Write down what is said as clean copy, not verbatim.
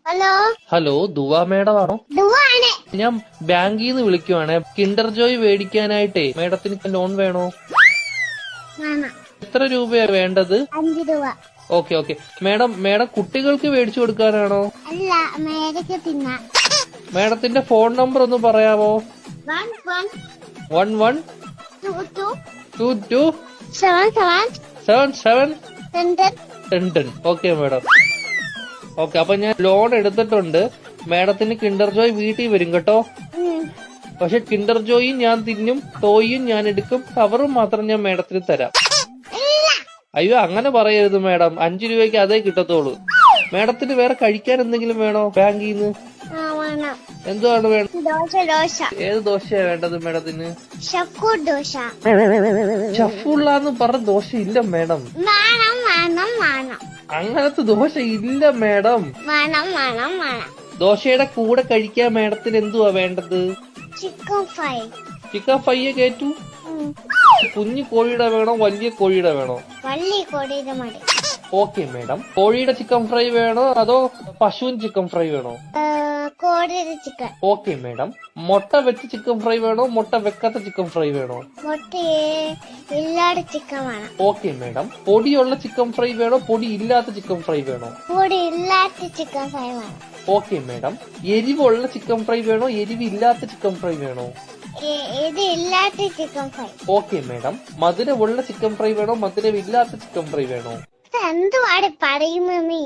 Hello hello ദുവാ madam ആണോ? ദുവാണ്. ഞാൻ ബാങ്കിൽ നിന്ന് വിളിക്കുവാണ്. കിൻഡർ ജോയ് മേടിക്കാനായിട്ടേ മേഡത്തിന് ലോൺ വേണോ? വേണം. എത്ര രൂപയാ വേണ്ടത്? 5 രൂപ. ഓക്കെ മേഡം കുട്ടികൾക്ക് മേടിച്ചു കൊടുക്കാനാണോ? അല്ല, മേടിക്ക് തിന്നാ. മേഡത്തിന്റെ ഫോൺ നമ്പർ ഒന്ന് പറയാമോ? 11 22 77 10. Okay madam. ഓക്കെ, അപ്പൊ ഞാൻ ലോൺ എടുത്തിട്ടുണ്ട്. മേഡത്തിന് കിൻഡർ ജോയ് വീട്ടിൽ വരും കേട്ടോ. പക്ഷെ കിൻഡർ ജോയും ഞാൻ തിന്നും, ടോയും ഞാൻ എടുക്കും, കവറും മാത്രം ഞാൻ മേഡത്തിന് തരാം. അയ്യോ, അങ്ങനെ പറയരുത് മേഡം. 5 രൂപയ്ക്ക് അതേ കിട്ടത്തോളൂ. മേഡത്തിന് വേറെ കഴിക്കാൻ എന്തെങ്കിലും വേണോ ബാങ്കിൽ നിന്ന്? എന്താണ് വേണം? ഏത് ദോശയാ വേണ്ടത് മേഡത്തിന്? ഷഫുള്ളാന്ന് പറഞ്ഞ ദോശ ഇല്ല മേഡം. അങ്ങനത്തെ ദോശ ഇല്ല മേഡം. ദോശയുടെ കൂടെ കഴിക്കാൻ മേഡത്തിന് എന്തുവാ വേണ്ടത്? ചിക്കൻ ഫ്രൈ കേറ്റു. കുഞ്ഞു കോഴിയുടെ വേണോ വലിയ കോഴിയുടെ വേണോ? വലിയ കോഴിയുടെ മതി. Okay madam. കോഴിയുടെ ചിക്കൻ ഫ്രൈ വേണോ അതോ പശുവിൻ ചിക്കൻ ഫ്രൈ വേണോ? കോഴിയുടെ ചിക്കൻ. Okay madam. മുട്ട വെച്ച് ചിക്കൻ ഫ്രൈ വേണോ മുട്ട വെക്കാത്ത ചിക്കൻ ഫ്രൈ വേണോ? ഇല്ലാത്ത ചിക്കൻ വേണം. Okay madam. പൊടിയുള്ള ചിക്കൻ ഫ്രൈ വേണോ പൊടി ഇല്ലാത്ത ചിക്കൻ ഫ്രൈ വേണോ? പൊടി ഇല്ലാത്ത ചിക്കൻ ഫ്രൈ വേണം. Okay madam. എരിവുള്ള ചിക്കൻ ഫ്രൈ വേണോ എരിവില്ലാത്ത ചിക്കൻ ഫ്രൈ വേണോ? ഇത് ഇല്ലാത്ത ചിക്കൻ ഫ്രൈ. Okay madam. മധുരമുള്ള ചിക്കൻ ഫ്രൈ വേണോ മധുരമില്ലാത്ത ചിക്കൻ ഫ്രൈ വേണോ? എന്തുവാണ് പറയുന്നത് നീ?